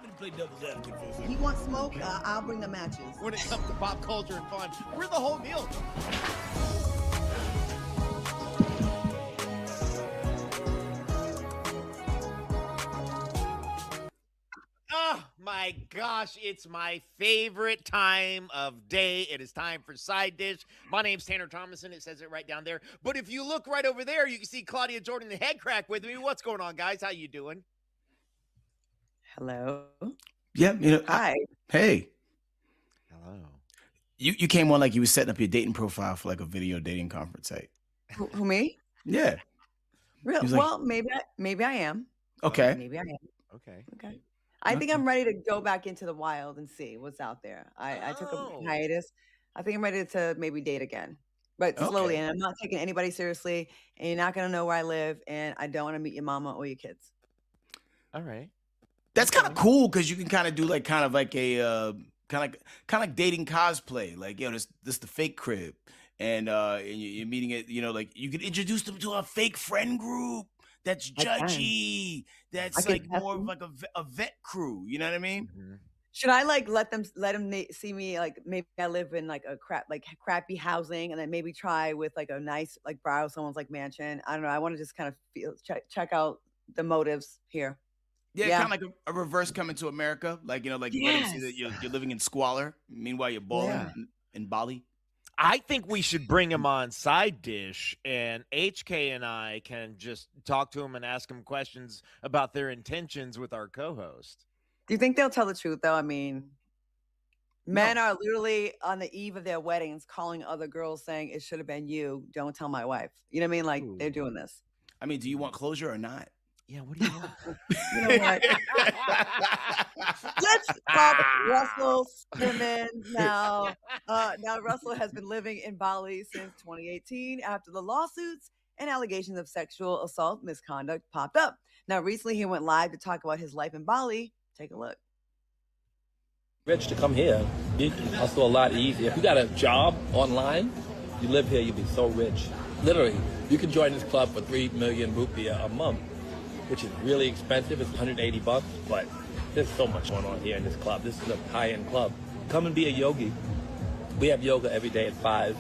me to play devil's advocate for a second. You want smoke? I'll bring the matches. When it comes to pop culture and fun, we're the whole deal. Oh my gosh, it's my favorite time of day. It is time for Side Dish. My name's Tanner Thomason. It says it right down there. But if you look right over there, you can see Claudia Jordan, the Headkrack, with me. What's going on, guys? How you doing? Hello. Yeah, Hi. hey. Hello. You came on like you were setting up your dating profile for like a video dating conference site. Who me? Yeah. Really? He was like- Well, maybe I am. Okay. Maybe I am. Okay. Okay. I think I'm ready to go back into the wild and see what's out there. I took Oh. a hiatus. I think I'm ready to maybe date again, but slowly. Okay. And I'm not taking anybody seriously. And you're not gonna know where I live. And I don't want to meet your mama or your kids. All right. That's kind of cool because you can kind of do like kind of like a kind of like dating cosplay. Like, this the fake crib. And you're meeting it, like you can introduce them to a fake friend group that's I can. judgy. That's I can like test more of them. like a vet crew. You know what I mean? Mhm. Should I like let them see me like maybe I live in like a crappy housing and then maybe try with like a nice like borrow someone's like mansion. I don't know. I want to just kind of check out the motives here. Yeah, Yeah. kind of like a reverse Coming to America. Like, like let them see that you're living in squalor. Meanwhile, you're balling Yeah. in Bali. I think we should bring him on Side Dish, and HK and I can just talk to him and ask him questions about their intentions with our co-host. Do you think they'll tell the truth though? I mean, men are literally on the eve of their weddings calling other girls saying it should have been you. Don't tell my wife. You know what I mean? Like they're doing this. I mean, do you want closure or not? Yeah, what do you want? You know what? Let's talk Russell Simmons now. Now Russell has been living in Bali since 2018 after the lawsuits and allegations of sexual assault misconduct popped up. Now recently he went live to talk about his life in Bali. Take a look. Rich to come here, you can hustle a lot easier. If you got a job online, you live here, you'll be so rich. Literally, you can join this club for 3 million rupiah a month, which is really expensive. It's 180 bucks, but there's so much going on here in this club. This is a high-end club. Come and be a yogi. We have yoga every day at 5.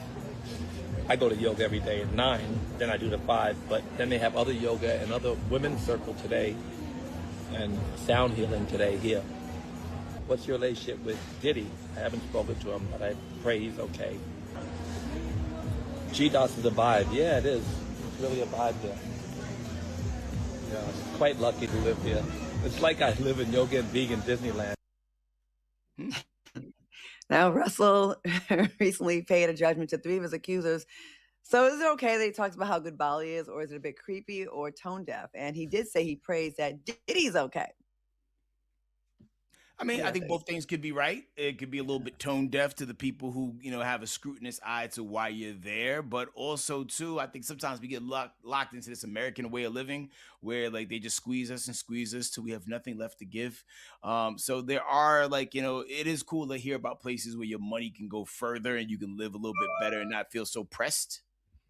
I go to yoga every day at 9, then I do the 5, but then they have other yoga and other women's circle today and sound healing today here. What's your relationship with Diddy? I haven't spoken to him, but I pray he's okay. G-DOS is a vibe. Yeah, it is. It's really a vibe there. Yeah, I'm quite lucky to live here. It's like I live in yoga and vegan Disneyland. Now Russell recently paid a judgment to 3 of his accusers. So is it okay that he talks about how good Bali is, or is it a bit creepy or tone deaf? And he did say he prays that Diddy's okay. I mean, I think both things could be right. It could be a little bit tone deaf to the people who, have a scrutinous eye to why you're there. But also, too, I think sometimes we get locked into this American way of living where, like, they just squeeze us till we have nothing left to give. So there are, like, it is cool to hear about places where your money can go further and you can live a little bit better and not feel so pressed.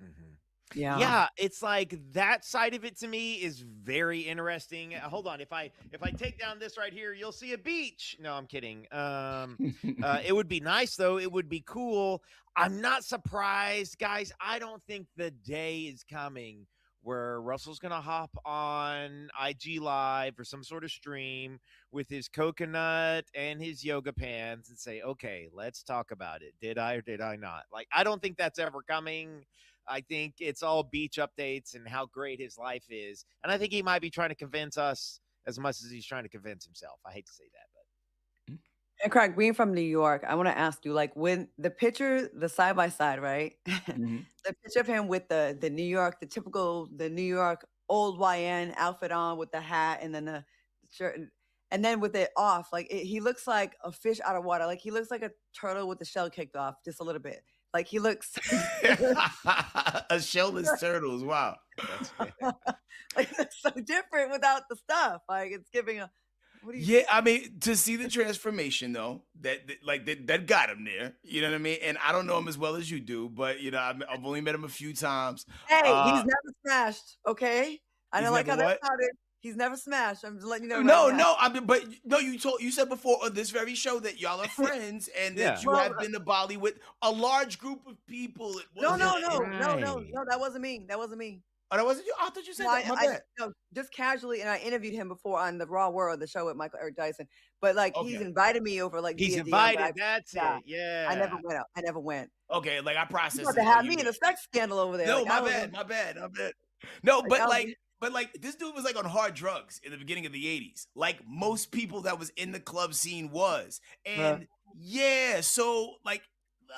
Mm-hmm. Yeah. It's like that side of it to me is very interesting. Hold on, if I take down this right here, you'll see a beach. No, I'm kidding. It would be nice though. It would be cool. I'm not surprised, guys. I don't think the day is coming where Russell's gonna hop on IG Live or some sort of stream with his coconut and his yoga pants and say, "Okay, let's talk about it. Did I or did I not?" Like, I don't think that's ever coming. I think it's all beach updates and how great his life is. And I think he might be trying to convince us as much as he's trying to convince himself. I hate to say that, but. And Craig, being from New York, I want to ask you, like, when the picture, the side by side, right? Mm-hmm. The picture of him with the New York, the New York old YN outfit on with the hat and then the shirt, and then with it off, like he looks like a fish out of water. Like he looks like a turtle with the shell kicked off just a little bit. Like he looks a shellless turtle is wow. like it's so different without the stuff. Like it's giving a. Yeah, I mean, to see the transformation though, that got him there. You know what I mean? And I don't know him as well as you do, but I've only met him a few times. Hey, he's never smashed. Okay, I don't like how that sounded. He's never smashed. I'm just letting you know. No, right now. no, I mean, but no, you said before on this very show that y'all are friends and that you Well, have been to Bali with a large group of people. It No, wasn't. Right. that wasn't me. That wasn't me. Oh, that wasn't you. I thought you said No, that. My bad. no, just casually, and I interviewed him before on the Raw World, the show with Michael Eric Dyson. But like, he's Okay. invited me over, like He's via DM, but invited. That's yeah, it. Yeah. I never went out. I never went. Okay, like I You processed about it. to have me in a sex scandal over there. No, Like, my I was bad, in- my bad, my bad. No, Like, but I was like, in- but like, this dude was like on hard drugs in the beginning of the '80s. Like most people that was in the club scene was, and yeah, so like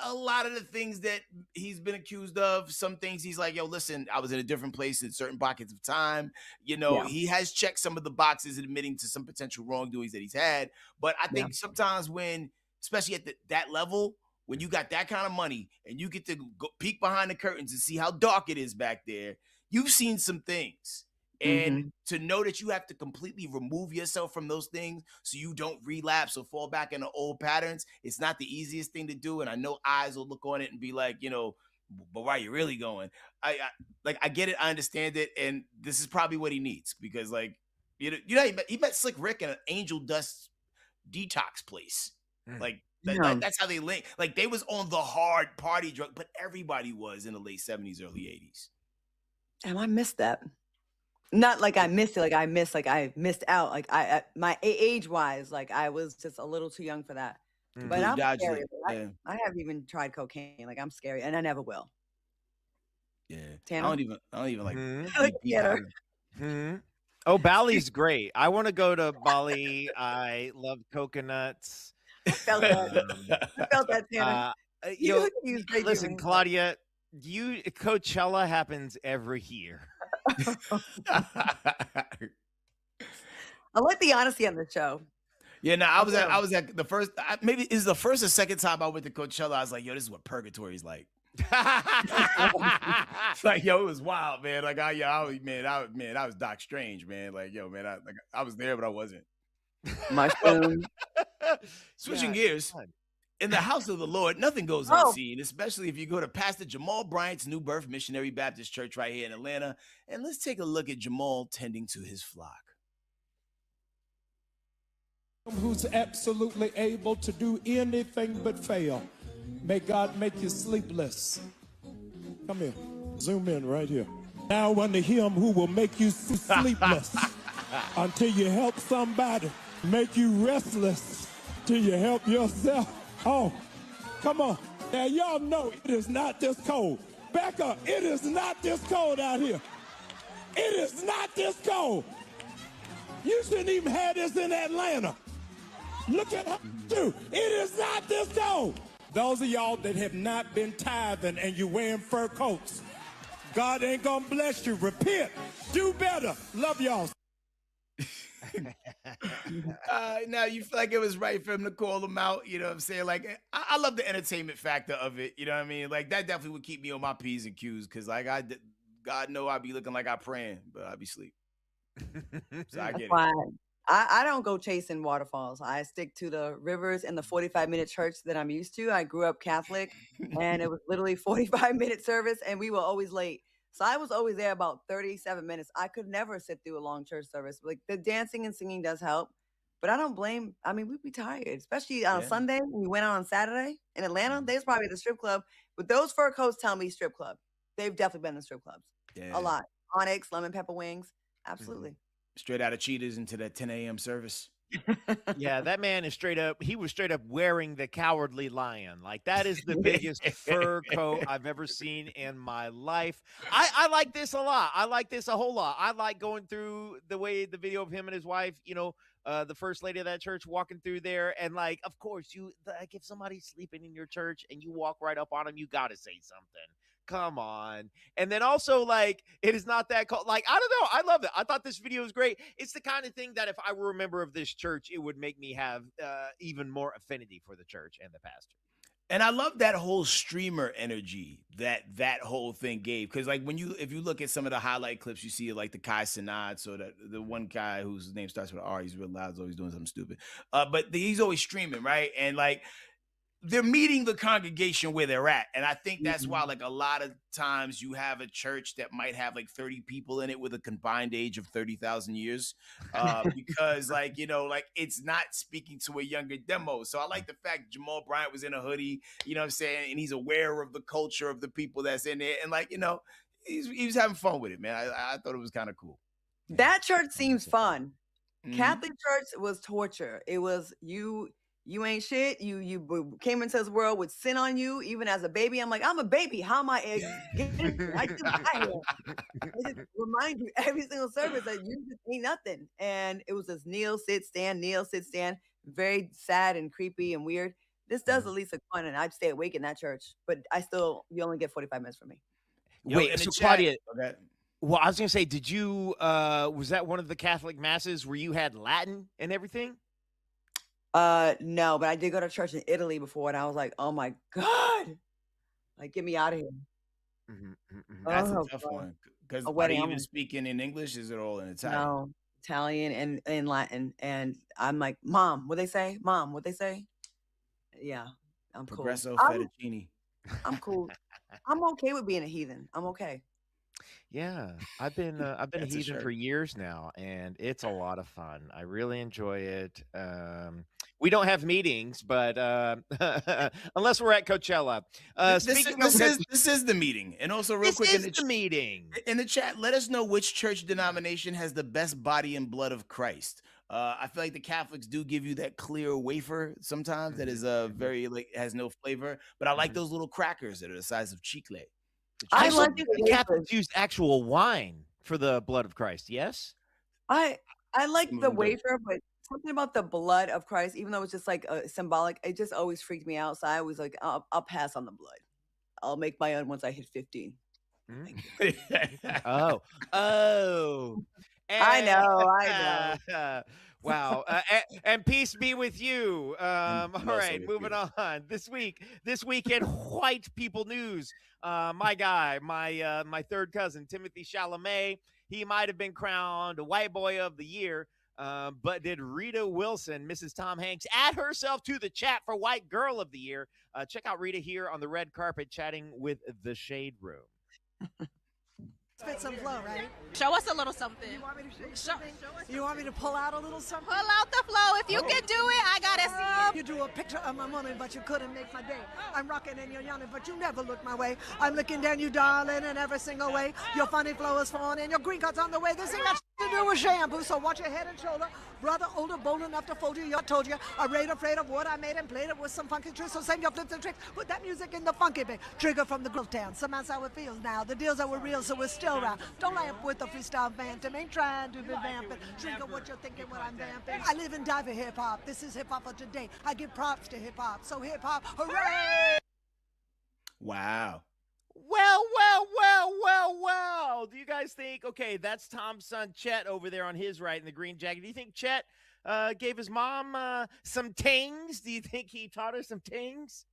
a lot of the things that he's been accused of, some things he's like, yo, listen, I was in a different place in certain pockets of time. You know, Yeah. he has checked some of the boxes admitting to some potential wrongdoings that he's had. But I think sometimes when, especially at that level, when you got that kind of money and you get to go peek behind the curtains and see how dark it is back there, you've seen some things. And to know that you have to completely remove yourself from those things so you don't relapse or fall back into old patterns, it's not the easiest thing to do. And I know eyes will look on it and be like, you know, but why are you really going? I get it, I understand it, and this is probably what he needs because, like, he met Slick Rick in an Angel Dust detox place, like. That's how they link. Like they was on the hard party drug, but everybody was in the late 70s, early 80s. Damn, I missed that. Not like I missed it, like I missed out. Like my age wise, like I was just a little too young for that. But I'm Dodged scary. it. I haven't even tried cocaine. Like I'm scary, and I never will. Yeah, Tanner? I don't even like. Look eat at her. powder. Oh, Bali's great. I want to go to Bali. I love coconuts. I felt that. I felt that, Tanner. You use great listen, humor. Claudia. Coachella happens every year. I like the honesty on the show. Yeah, no, I was at the first. Maybe it's the first or second time I went to Coachella. I was like, yo, this is what purgatory is like. It's like, yo, it was wild, man. Like, I was Doc Strange, man. Like, yo, man, I was there, but I wasn't. Mushroom. Switching Yeah, gears. fun. In the house of the Lord, nothing goes unseen, especially if you go to Pastor Jamal Bryant's New Birth Missionary Baptist Church right here in Atlanta. And let's take a look at Jamal tending to his flock. Who's absolutely able to do anything but fail. May God make you sleepless. Come here. Zoom in right here. Now unto him who will make you sleepless until you help somebody, make you restless till you help yourself. Oh, come on. Now y'all know it is not this cold. Back up. It is not this cold out here. It is not this cold. You shouldn't even have this in Atlanta. Look at how you do. It is not this cold. Those of y'all that have not been tithing and you're wearing fur coats, God ain't gonna bless you. Repent. Do better. Love y'all. Now you feel like it was right for him to call him out, you know what I'm saying? Like, I love the entertainment factor of it, you know what I mean? Like, that definitely would keep me on my P's and Q's, because, like, God know I'd be looking like I praying, but I'd be asleep. So I get it. Why? I don't go chasing waterfalls. I stick to the rivers and the 45-minute church that I'm used to. I grew up Catholic, and it was literally 45-minute service, and we were always late. So I was always there about 37 minutes. I could never sit through a long church service. Like, the dancing and singing does help, but I don't blame. I mean, we'd be tired, especially on a Sunday when we went out on Saturday in Atlanta. They was probably at the strip club, but those fur coats tell me strip club. They've definitely been in strip clubs. A lot. Onyx, lemon pepper wings. Absolutely. Straight out of Cheetahs into that 10 a.m. service. Yeah, that man is he was straight up wearing the Cowardly Lion. Like, that is the biggest fur coat I've ever seen in my life. I like this a lot. I like this a whole lot. I like going through the video of him and his wife, you know, the first lady of that church walking through there. And, like, of course, if somebody's sleeping in your church and you walk right up on them, you got to say something. Come on. And then also, like, it is not that cold. Like, I don't know. I love it. I thought this video was great. It's the kind of thing that if I were a member of this church, it would make me have even more affinity for the church and the pastor. And I love that whole streamer energy that whole thing gave. Because, like, if you look at some of the highlight clips, you see, like, the Kai Cenat, so the one guy whose name starts with R, he's real loud, he's always doing something stupid. But he's always streaming, right? And, like, they're meeting the congregation where they're at. And I think that's why, like, a lot of times you have a church that might have like 30 people in it with a combined age of 30,000 years. Because, like, like it's not speaking to a younger demo. So I like the fact Jamal Bryant was in a hoodie, you know what I'm saying? And he's aware of the culture of the people that's in there. And, like, he was having fun with it, man. I thought it was kind of cool. That church seems fun. Mhm. Catholic church was torture. It was you ain't shit. You came into this world with sin on you. Even as a baby, I'm like, I'm a baby. How am I getting here? I just got here. I just remind you every single service that you just ain't nothing. And it was just kneel, sit, stand, kneel, sit, stand. Very sad and creepy and weird. This does at least look fun, and I'd stay awake in that church. But you only get 45 minutes from me. Yo, in Wait, the so chat- Claudia, Okay. well, I was gonna say, did you was that one of the Catholic masses where you had Latin and everything? No, but I did go to church in Italy before, and I was like, oh my God, like get me out of here. That's Oh, a tough God. one. Because A are they wedding, even I'm- speaking in English? Is it all in Italian? No, Italian and in Latin, and I'm like, Mom, what they say? Mom, what they say? Yeah, I'm cool. Progresso I'm, fettuccine. I'm cool. I'm okay with being a heathen. I'm okay. Yeah, I've been a That's a heathen shirt. for years now, and it's a lot of fun. I really enjoy it. We don't have meetings, but unless we're at Coachella. Speaking of This is the meeting. And also, real this quick, is the meeting. in the chat, let us know which church denomination has the best body and blood of Christ. I feel like the Catholics do give you that clear wafer sometimes that is very like has no flavor, but I like those little crackers that are the size of chicle. I I like like the the Catholics wafers. used actual wine for the blood of Christ. Yes. I like Some of the them do. wafer, but something about the blood of Christ, even though it's just like symbolic, it just always freaked me out. So I was like, I'll pass on the blood. I'll make my own once I hit 15. Oh. I know. Wow. And peace be with you. All also right, with moving you. on. This week in white people news, my guy, my third cousin, Timothy Chalamet, he might have been crowned a white boy of the year. But did Rita Wilson, Mrs. Tom Hanks, add herself to the chat for white girl of the year? Check out Rita here on the red carpet chatting with the Shade Room. Spit some flow, right? Show us a little something. You want me to show you something? You want me to pull out a little something? Pull out the flow. If you can do it, I gotta see it. You drew a picture of my woman, but you couldn't make my day. I'm rocking and you're yawning, but you never look my way. I'm looking down you, darling, in every single way. Your funny flow is falling and your green card's on the way. This ain't got to do with shampoo, so watch your head and shoulder. Brother, older, bold enough to fold you. I told you, I'm afraid of what I made and played it with some funky tricks. So save your flips and tricks. Put that music in the funky bit. Trigger from the groove town. Some that's how it feels now. The deals that were real, so we're still around. Don't lie up with the freestyle phantom. Ain't trying to be vamping. Trigger what you're thinking when I'm vamping. I live and die for hip hop. This is hip hop for today. I give props to hip hop. So hip hop, hooray! Wow. Well. Do you guys think, okay, that's Tom's son, Chet, over there on his right in the green jacket. Do you think Chet gave his mom some tings? Do you think he taught her some tings?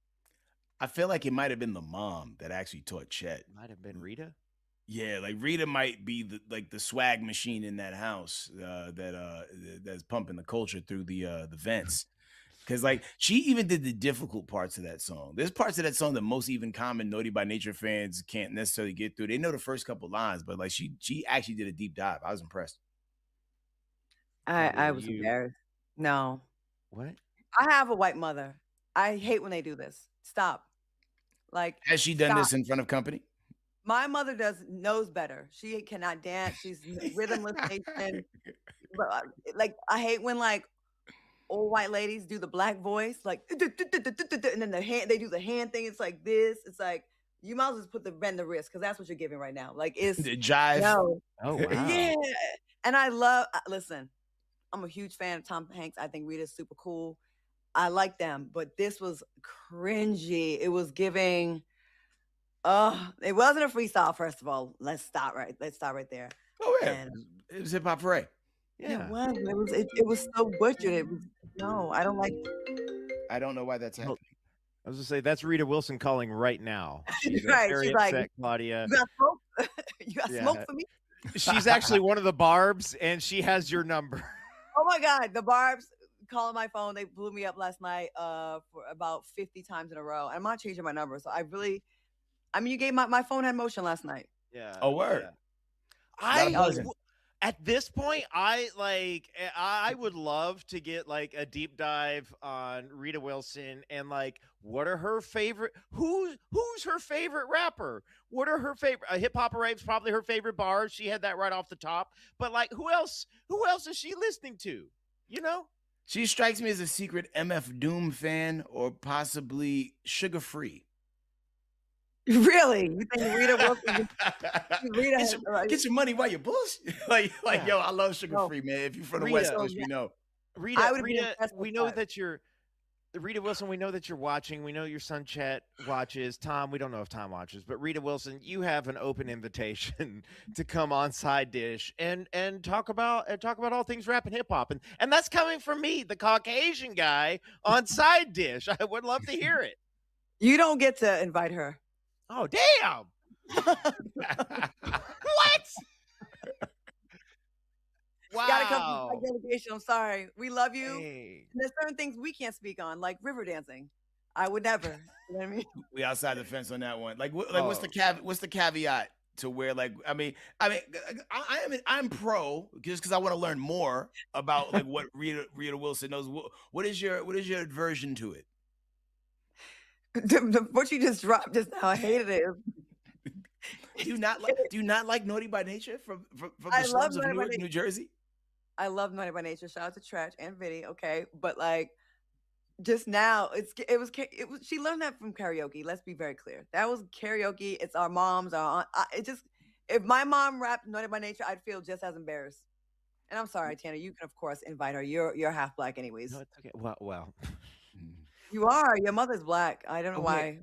I feel like it might have been the mom that actually taught Chet. Might have been Rita. Yeah, like Rita might be the swag machine in that house that's pumping the culture through the vents. Because like she even did the difficult parts of that song. There's parts of that song that most even common Naughty by Nature fans can't necessarily get through. They know the first couple lines, but like she actually did a deep dive. I was impressed. I was embarrassed. No. What? I have a white mother. I hate when they do this. Stop. Like, Has she done stop. this in front of company? My mother knows better. She cannot dance. She's rhythmless nation. But like, I hate when like old white ladies do the black voice, like, and then they do the hand thing. It's like this. It's like you might as well just put the bend the wrist because that's what you're giving right now. Like it's The jive. no, Oh, wow. yeah. And I love. Listen, I'm a huge fan of Tom Hanks. I think Rita's super cool. I like them, but this was cringy. It was giving. It wasn't a freestyle. First of all, let's stop right there. Oh yeah, And it was hip hop parade. it was. It was so butchered. It was no. I don't like. I don't know why that's happening. I was gonna say that's Rita Wilson calling right now. She's Right, very she's like, upset, Claudia. You got smoke? You got Yeah. smoke for me? She's actually one of the Barbs, and she has your number. Oh my God, the Barb's calling my phone. They blew me up last night for about 50 times in a row. I'm not changing my number. So you gave my phone had motion last night. Yeah. Oh, word. Yeah. I At this point, I would love to get like a deep dive on Rita Wilson and like what are her favorite who's her favorite rapper? What are her favorite hip hop rape's probably her favorite bars. She had that right off the top. But like who else is she listening to? You know? She strikes me as a secret MF Doom fan or possibly Sugar Free. Really? You think Rita Wilson? Get your money while you're bullshit. Yo, I love Sugar Free, man. If you're from the West Coast, you know. Rita, we know that you're Rita Wilson. We know that you're watching. We know your son Chet watches. Tom, we don't know if Tom watches, but Rita Wilson, you have an open invitation to come on Side Dish and talk about all things rap and hip hop, and that's coming from me, the Caucasian guy on Side Dish. I would love to hear it. You don't get to invite her. Oh, damn. What? Wow. You gotta come to my delegation. I'm sorry. We love you. Hey. There's certain things we can't speak on, like river dancing. I would never. You know what I mean? We outside the fence on that one. What's the caveat to where I'm pro just because I want to learn more about like what Rita Wilson knows. What is your aversion to it? What you just dropped just now, I hated it. Do you not like Naughty by Nature from the slums of Newark, New Jersey? I love Naughty by Nature. Shout out to Tretch and Vinny. Okay, but like just now, it was she learned that from karaoke. Let's be very clear. That was karaoke. It's our moms, our aunt. If my mom rapped Naughty by Nature, I'd feel just as embarrassed. And I'm sorry, Tana. You can of course invite her. You're half black, anyways. No, it's okay. Well. You are. Your mother's black. I don't know why.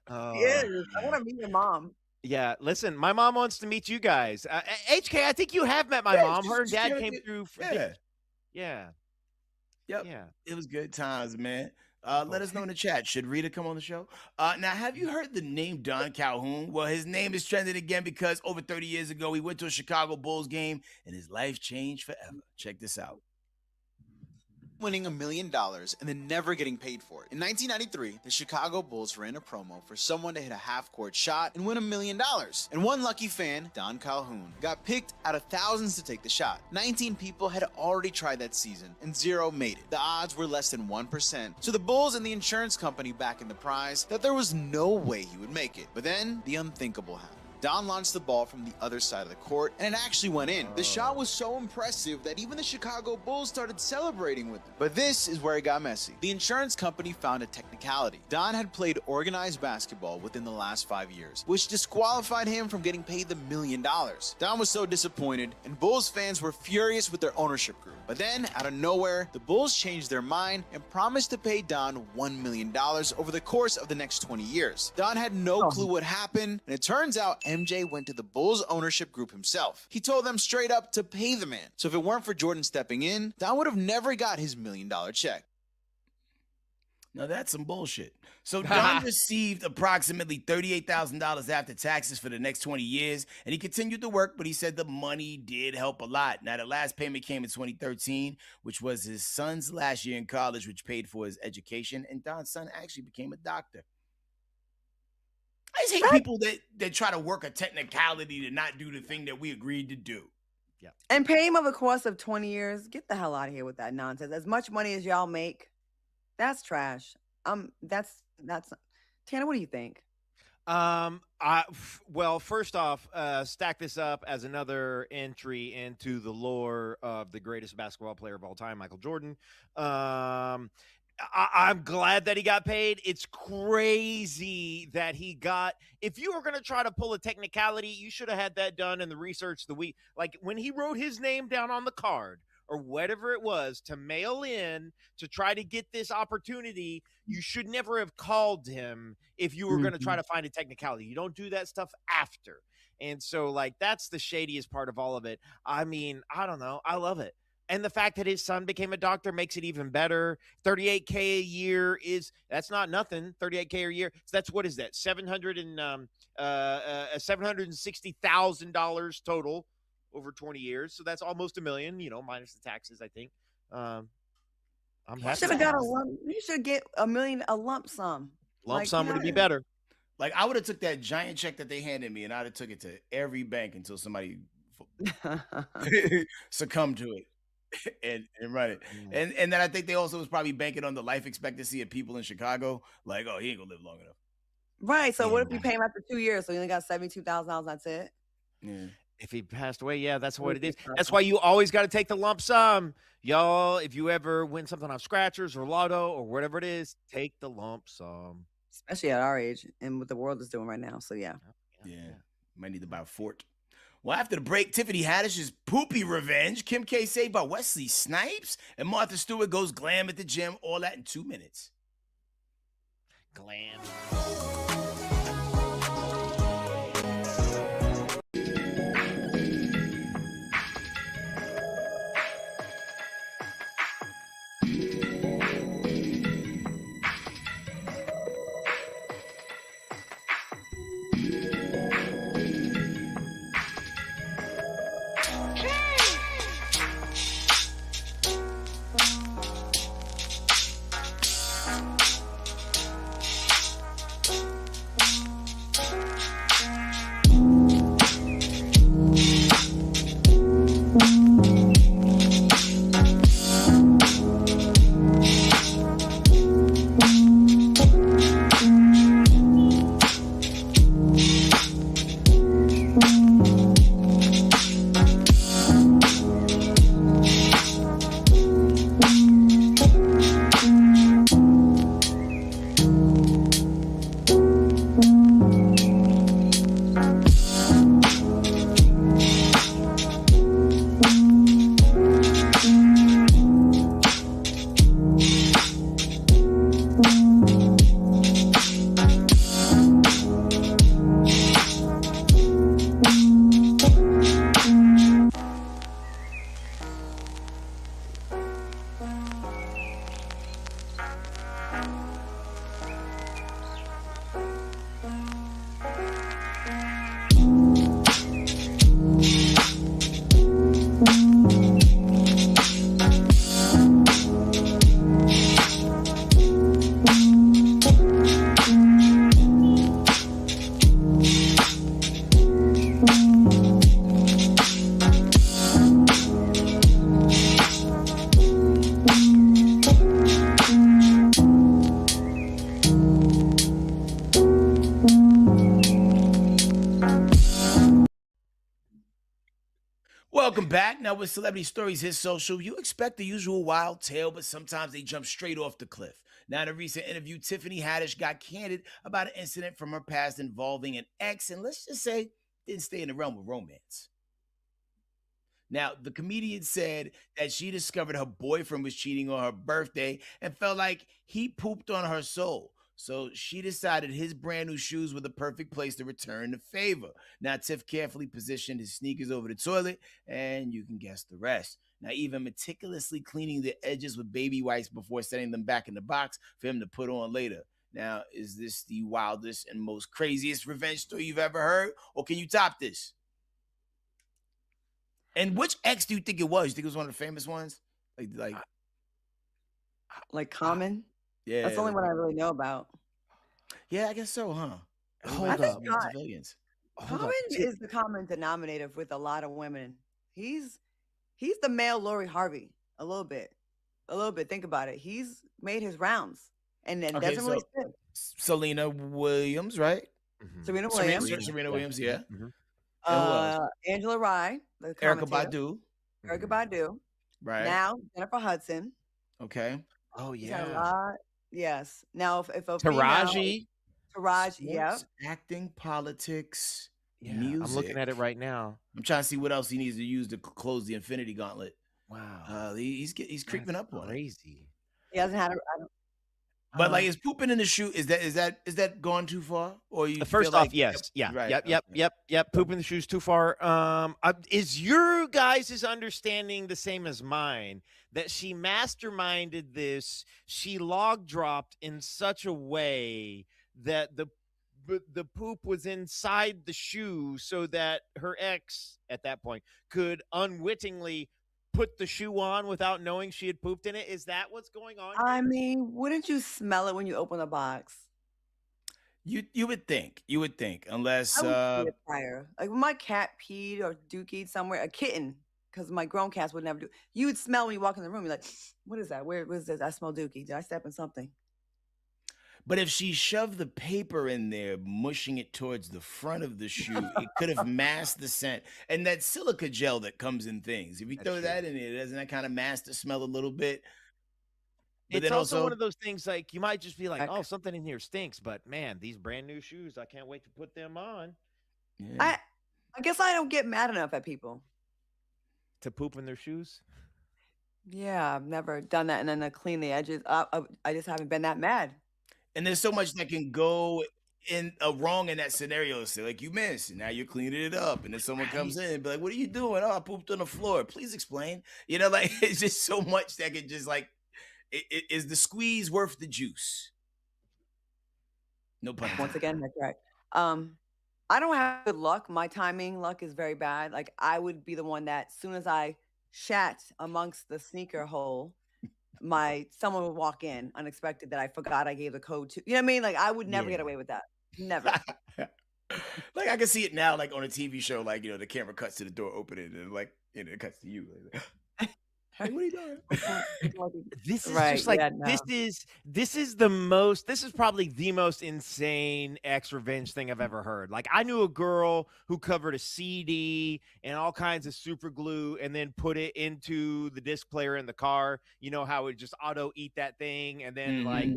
Yes, I want to meet your mom. Yeah, listen, my mom wants to meet you guys. HK, I think you have met my mom. Her and dad came through. Yeah. Yep. Yeah. It was good times, man. Let us know in the chat. Should Rita come on the show? Now, have you heard the name Don Calhoun? Well, his name is trending again because over 30 years ago, he went to a Chicago Bulls game and his life changed forever. Check this out. Winning $1 million and then never getting paid for it. In 1993, the Chicago Bulls ran a promo for someone to hit a half-court shot and win $1 million. And one lucky fan, Don Calhoun, got picked out of thousands to take the shot. 19 people had already tried that season, and 0 made it. The odds were less than 1%. So the Bulls and the insurance company backing the prize thought there was no way he would make it. But then, the unthinkable happened. Don launched the ball from the other side of the court, and it actually went in. The shot was so impressive that even the Chicago Bulls started celebrating with him. But this is where it got messy. The insurance company found a technicality. Don had played organized basketball within the last 5 years, which disqualified him from getting paid the $1 million. Don was so disappointed, and Bulls fans were furious with their ownership group. But then, out of nowhere, the Bulls changed their mind and promised to pay Don $1 million over the course of the next 20 years. Don had no clue what happened, and it turns out MJ went to the Bulls ownership group himself. He told them straight up to pay the man. So if it weren't for Jordan stepping in, Don would have never got his $1 million check. Now that's some bullshit. So Don received approximately $38,000 after taxes for the next 20 years, and he continued to work, but he said the money did help a lot. Now the last payment came in 2013, which was his son's last year in college, which paid for his education, and Don's son actually became a doctor. I just hate people that try to work a technicality to not do the thing that we agreed to do. Yeah. And pay him over the course of 20 years. Get the hell out of here with that nonsense. As much money as y'all make, that's trash. That's Tana, what do you think? Well, first off, stack this up as another entry into the lore of the greatest basketball player of all time, Michael Jordan. I'm glad that he got paid. It's crazy that he got. If you were going to try to pull a technicality, you should have had that done in the research the week. Like when he wrote his name down on the card or whatever it was to mail in to try to get this opportunity, you should never have called him if you were going to try to find a technicality. You don't do that stuff after. And so, like, that's the shadiest part of all of it. I mean, I don't know. I love it. And the fact that his son became a doctor makes it even better. $38K a year that's not nothing. $38K a year. So that's, what is that? $760,000 total. over 20 years. So that's almost $1 million, you know, minus the taxes, I think. I'm You happy. should have got a lump. You should get $1 million, a lump sum. Lump sum you would know, be better. Like I would have took that giant check that they handed me, and I'd have took it to every bank until somebody succumbed to it and run it. And then I think they also was probably banking on the life expectancy of people in Chicago. Like, oh, he ain't gonna live long enough. Right. So what if you pay him after 2 years? So you only got $72,000. That's it. Yeah. If he passed away, yeah, that's what it is. That's why you always got to take the lump sum. Y'all, if you ever win something on Scratchers or Lotto or whatever it is, take the lump sum. Especially at our age and what the world is doing right now. So yeah. Might need to buy a fort. Well, after the break, Tiffany Haddish's poopy revenge, Kim K saved by Wesley Snipes, and Martha Stewart goes glam at the gym. All that in 2 minutes. Glam. Welcome back. Now with Celebrity Stories His Social, you expect the usual wild tale, but sometimes they jump straight off the cliff. Now in a recent interview, Tiffany Haddish got candid about an incident from her past involving an ex, and let's just say didn't stay in the realm of romance. Now, the comedian said that she discovered her boyfriend was cheating on her birthday and felt like he pooped on her soul. So she decided his brand new shoes were the perfect place to return the favor. Now, Tiff carefully positioned his sneakers over the toilet, and you can guess the rest. Now, even meticulously cleaning the edges with baby wipes before setting them back in the box for him to put on later. Now, is this the wildest and most craziest revenge story you've ever heard, or can you top this? And which ex do you think it was? You think it was one of the famous ones? Like Common? Yeah. That's the only one I really know about. Yeah, I guess so, huh? Hold up. Civilians. Common is the common denominator with a lot of women. He's the male Lori Harvey. A little bit. Think about it. He's made his rounds and then doesn't really sit. Serena Williams, right? Mm-hmm. Serena Williams. Serena Williams, yeah. Mm-hmm. Angela Rye. Erykah Badu. Erykah Badu. Right. Now, Jennifer Hudson. Okay. Oh, He's yeah. got a lot. Yes. Now, if a Taraji. Taraji, yeah. Acting, politics, Yeah, music. I'm looking at it right now. I'm trying to see what else he needs to use to close the Infinity Gauntlet. Wow. He's creeping up on it. Crazy. He hasn't had But like, is pooping in the shoe? Is that gone too far? Or you First feel off, like, yes, yeah, right, yep. Poop in the shoes too far. Is your guys' understanding the same as mine? That she masterminded this, she log dropped in such a way that the the poop was inside the shoe so that her ex at that point could unwittingly put the shoe on without knowing she had pooped in it. Is that what's going on here? I mean, wouldn't you smell it when you open the box? You would think. You would think. Unless I would see it prior. Like when my cat peed or dookied somewhere, a kitten, because my grown cats would never do. You would smell when you walk in the room. You're like, what is that? Where is this? I smell dookie. Did I step in something? but if she shoved the paper in there, mushing it towards the front of the shoe, it could have masked the scent. And that silica gel that comes in things, if you That's throw true. that in there, doesn't that kind of mask the smell a little bit? But It's then also one also, of those things like you might just be like, Heck. oh, something in here stinks, but man, these brand new shoes, I can't wait to put them on. yeah. I guess I don't get mad enough at people. To poop in their shoes? Yeah, I've never done that. And then to clean the edges up, I just haven't been that mad. And there's so much that can go in wrong in that scenario. So like you missed, and now you're cleaning it up, and then someone comes in and be like, "What are you doing?" "Oh, I pooped on the floor." "Please explain." You know, like it's just so much that can just like, is the squeeze worth the juice? No pun Once intended. again, that's right. I don't have good luck. My timing luck is very bad. Like I would be the one that as soon as I shat amongst the sneaker hole, someone would walk in unexpected that I forgot I gave the code to. You know what I mean? Like I would never get Yeah. away with that. Never. Like I can see it now, like on a TV show, like the camera cuts to the door opening, and like it cuts to you. Like, what are you doing? This is Right, just like yeah, no. this is probably the most insane ex revenge thing I've ever heard. Like I knew a girl who covered a CD and all kinds of super glue and then put it into the disc player in the car. You know how it just auto eat that thing, and then like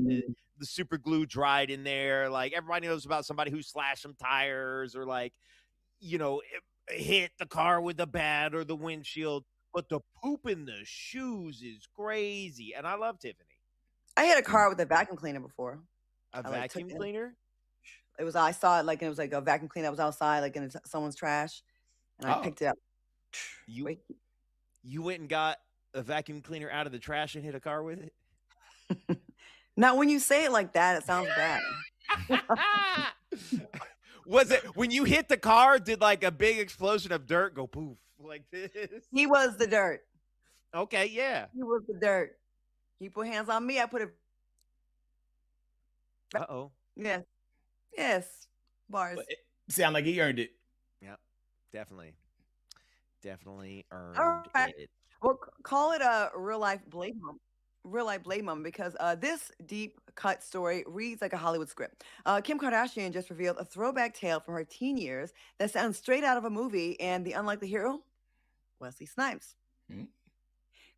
the super glue dried in there. Like everybody knows about somebody who slashed some tires or like hit the car with the bat or the windshield. But the poop in the shoes is crazy. And I love Tiffany. I had a car with a vacuum cleaner before. A I, like, took vacuum it. cleaner? I saw it like, and it was like a vacuum cleaner that was outside, like in someone's trash. And I Oh. picked it up. You Wait. you went and got a vacuum cleaner out of the trash and hit a car with it? Now, when you say it like that, it sounds bad. Was it when you hit the car, did like a big explosion of dirt go poof like this? He was the dirt. Okay, yeah. He was the dirt. He put hands on me. I put it. Uh-oh. Yes. Yes. Bars. But it sound like he earned it. Yeah, definitely. Definitely earned right. it. Well, call it a real life blade moment. Real life blade moment because this deep cut story reads like a Hollywood script. Kim Kardashian just revealed a throwback tale from her teen years that sounds straight out of a movie, and the unlikely hero, Wesley Snipes. Hmm.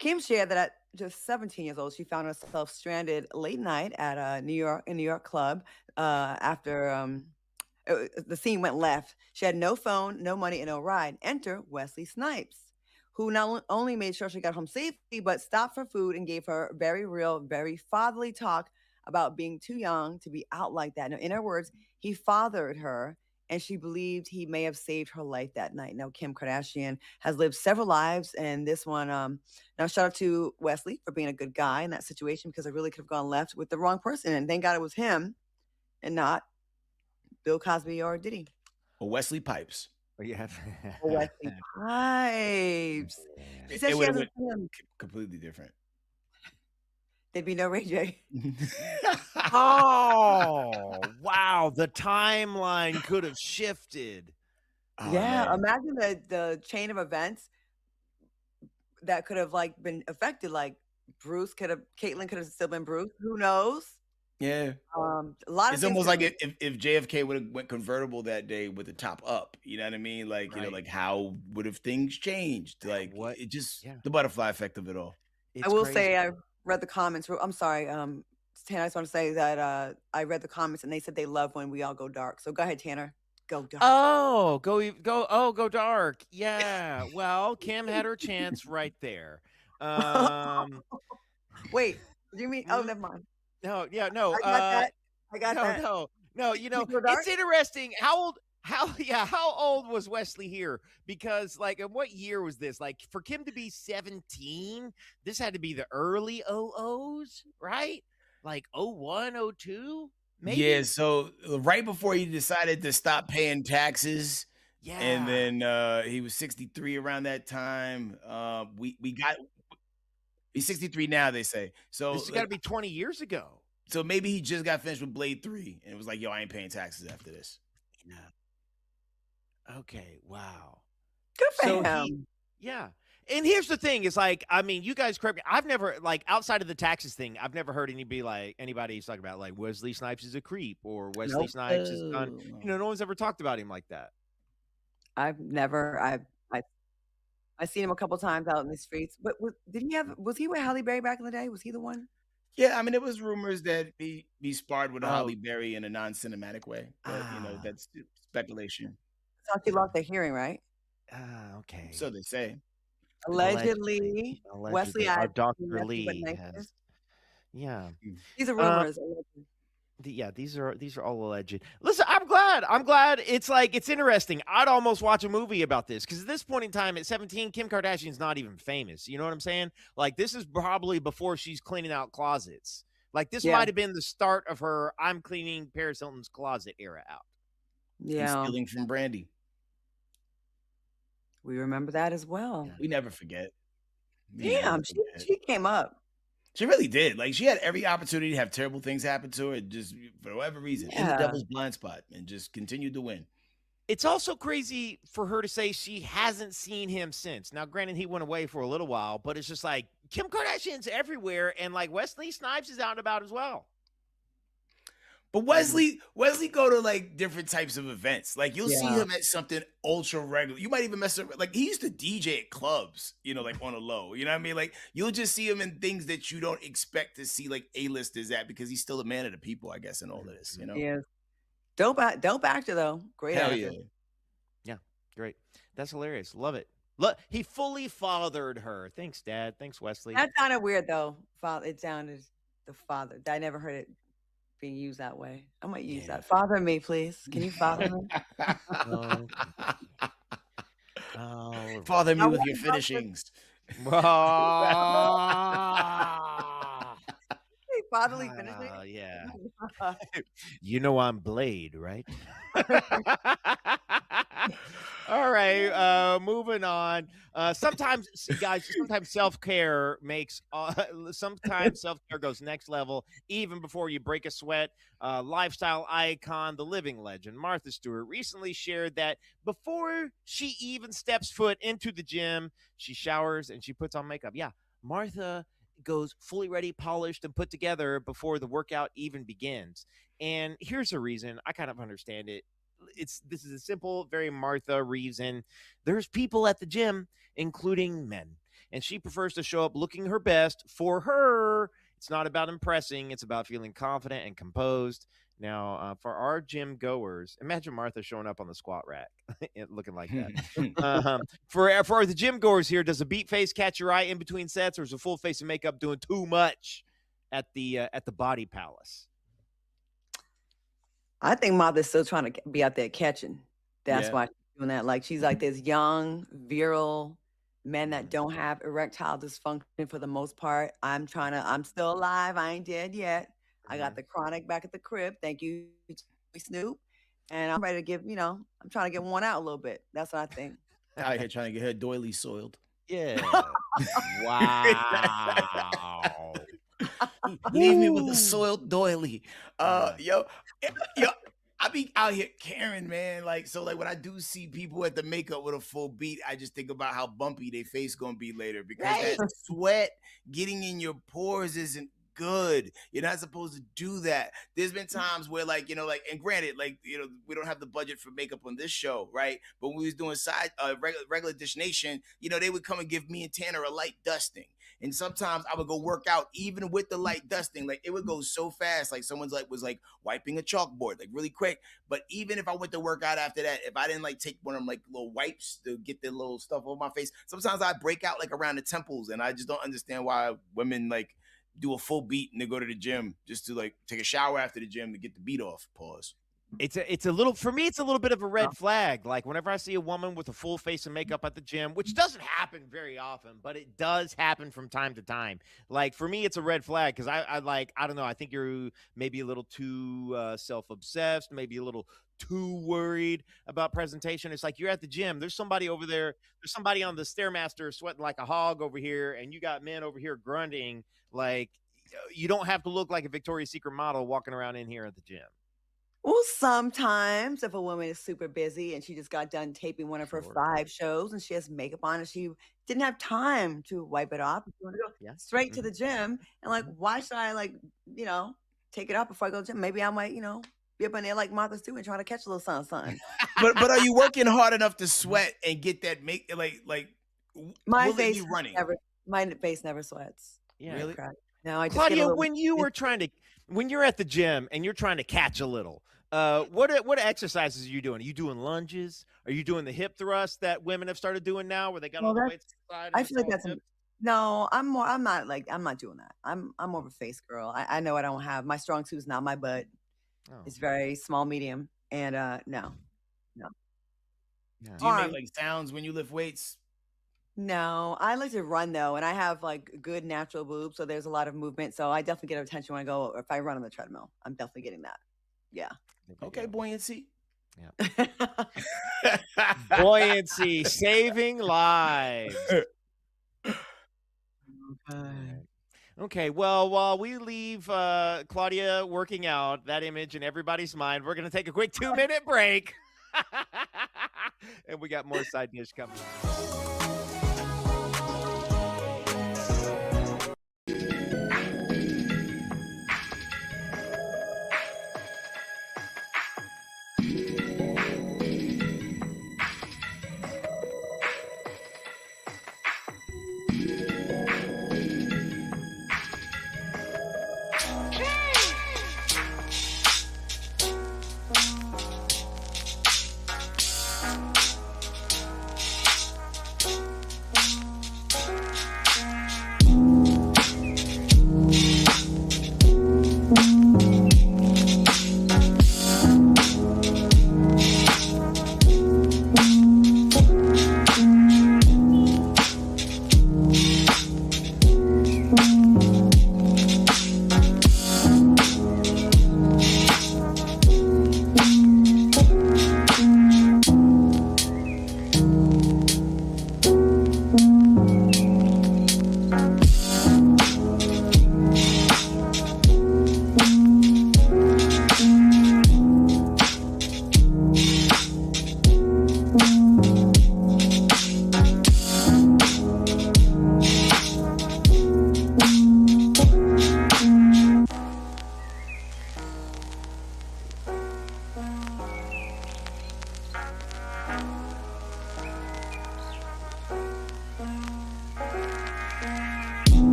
Kim shared that at just 17 years old, she found herself stranded late night at a New York club after the scene went left. She had no phone, no money, and no ride. Enter Wesley Snipes, who not only made sure she got home safely, but stopped for food and gave her very real, very fatherly talk about being too young to be out like that. Now, in her words, he fathered her, and she believed he may have saved her life that night. Now, Kim Kardashian has lived several lives, and this one, now shout out to Wesley for being a good guy in that situation because it really could have gone left with the wrong person. And thank God it was him and not Bill Cosby or Diddy. Or Wesley Pipes. Oh, yeah. Or Wesley Pipes. She said It she would have hasn't went seen him. completely different. There'd be no Ray J. Oh, wow. The timeline could have shifted. Oh, Yeah, man. imagine the chain of events that could have like been affected. Like Caitlyn could have still been Bruce. Who knows? Yeah. A lot of It's things almost could like have- if JFK would have went convertible that day with the top up, you know what I mean? Like, Right. like how would have things changed? Like What? it just Yeah. the butterfly effect of it all. It's I will crazy. say I read the comments. I'm sorry, Tanner. I just want to say that I read the comments and they said they love when we all go dark. So go ahead, Tanner. Go dark. Oh, go dark. Yeah. Well, Kim had her chance right there. Wait, do you mean? Oh, Mhm. never mind. No, yeah, no. I got that. I got that. No. You know, go dark? it's interesting. How old was Wesley here? Because like, in what year was this? Like, for Kim to be 17, this had to be the early 00s, right? Like 01, 02? maybe. Yeah, so right before he decided to stop paying taxes, and Yeah. then he was 63 around that time. We got he's 63 now, they say. So This has got like to be 20 years ago. so maybe he just got finished with Blade 3 and it was like, yo, I ain't paying taxes after this. Yeah. Okay. Wow. Good for So him. yeah. And here's the thing: is like, I mean, you guys correct me. I've never, like, outside of the taxes thing, I've never heard anybody's talking about like Wesley Snipes is a creep or Wesley Nope. Snipes is done. No one's ever talked about him like that. I've never. I seen him a couple times out in the streets. But was he with Halle Berry back in the day? Was he the one? Yeah, I mean, there was rumors that he sparred with Oh. Halle Berry in a non-cinematic way, but Ah. that's speculation. That's how she lost her hearing, right? Okay. So they say. Allegedly, Wesley Our had Dr. nothing but Lee nice has. things. Yeah. These are rumors. allegedly. These are all alleged. Listen, I'm glad. It's like, it's interesting. I'd almost watch a movie about this because at this point in time, at 17, Kim Kardashian's not even famous. You know what I'm saying? Like, this is probably before she's cleaning out closets. Like, this Yeah. might have been the start of her "I'm cleaning Paris Hilton's closet" era out. And Yeah, stealing from Brandy. we remember that as well. Yeah. We never forget. We never Damn, forget. she came up. She really did. Like, she had every opportunity to have terrible things happen to her, just for whatever reason, in the Yeah. devil's blind spot, and just continued to win. It's also crazy for her to say she hasn't seen him since. Now, granted, he went away for a little while, but it's just like Kim Kardashian's everywhere, and like Wesley Snipes is out and about as well. But Wesley go to like different types of events. Like, you'll see Yeah. him at something ultra regular. You might even mess up. Like, he used to DJ at clubs, like on a low. You know what I mean? Like, you'll just see him in things that you don't expect to see like A-listers at because he's still a man of the people, I guess, in all of this. Yeah. Dope actor though. Great Hell actor. yeah. Yeah, great. That's hilarious. Love it. Look, he fully fathered her. Thanks, Dad. Thanks, Wesley. That sounded weird though. It sounded the father. I never heard it being used that way. I might use that. Father me, please. Can you father me? Oh, oh, Father me I with want your to- finishings. Fatherly finishing. Yeah. You know I'm Blade, right? All right, moving on. Sometimes, guys, sometimes self-care goes next level, even before you break a sweat. Lifestyle icon, the living legend, Martha Stewart, recently shared that before she even steps foot into the gym, she showers and she puts on makeup. Yeah, Martha goes fully ready, polished, and put together before the workout even begins. And here's a reason. I kind of understand it. This is a simple, very Martha reason. There's people at the gym, including men, and she prefers to show up looking her best. For her, it's not about impressing. It's about feeling confident and composed. Now, for our gym goers, imagine Martha showing up on the squat rack looking like that. For the gym goers here, does a beat face catch your eye in between sets, or is a full face of makeup doing too much at the Body Palace? I think Martha's still trying to be out there catching. That's Yeah. why she's doing that. Like, she's like this young, virile men that don't have erectile dysfunction for the most part. I'm still alive. I ain't dead yet. I got the chronic back at the crib. Thank you, Snoop. And I'm ready to I'm trying to get one out a little bit. That's what I think. Out here trying to get her doily soiled. Yeah. Wow. Leave me with a soiled doily. Yo, I be out here caring, man. Like, so like when I do see people at the makeup with a full beat, I just think about how bumpy their face gonna be later because that sweat getting in your pores isn't good. You're not supposed to do that. There's been times where and granted, we don't have the budget for makeup on this show, right? But when we was doing regular Dish Nation, they would come and give me and Tanner a light dusting. And sometimes I would go work out even with the light dusting. Like, it would go so fast. Like, someone's was wiping a chalkboard, like, really quick. But even if I went to work out after that, if I didn't take one of them little wipes to get the little stuff on my face, sometimes I break out around the temples. And I just don't understand why women do a full beat and they go to the gym just to take a shower after the gym to get the beat off. Pause. It's a little, for me, it's a little bit of a red flag. Like whenever I see a woman with a full face of makeup at the gym, which doesn't happen very often, but it does happen from time to time. Like for me, it's a red flag because I like, I don't know, I think you're maybe a little too self-obsessed, maybe a little too worried about presentation. It's like you're at the gym, there's somebody over there, there's somebody on the Stairmaster sweating like a hog over here, and you got men over here grunting. Like you don't have to look like a Victoria's Secret model walking around in here at the gym. Well, sometimes if a woman is super busy and she just got done taping one of her Sure. 5 shows and she has makeup on and she didn't have time to wipe it off, she wanna go Yeah. straight to the gym and like, why should I take it off before I go to the gym? Maybe I might, be up in there like Martha Stewart trying to catch a little sun. But are you working hard enough to sweat and get that make like My will it face be running? never sweats. Yeah. Really? Crack. No, I just get a Claudia, little when you're at the gym and you're trying to catch a little, what exercises are you doing? Are you doing lunges? Are you doing the hip thrust that women have started doing now, where they got all well, the that's weights to the side? I And feel like it's all that's hips? no, I'm not doing that. I'm more of a face girl. I know I don't have my strong suit is not my butt. Oh, It's very small, medium, and no. yeah. Do you make Arm. like sounds when you lift weights? No, I like to run though, and I have like good natural boobs, so there's a lot of movement. So I definitely get attention when I go, or if I run on the treadmill, I'm definitely getting that. Yeah. There we Okay, go. buoyancy. Buoyancy, saving lives. Okay, well, while we leave Claudia working out, that image in everybody's mind, we're going to take a quick 2-minute break. And we got more side dish coming.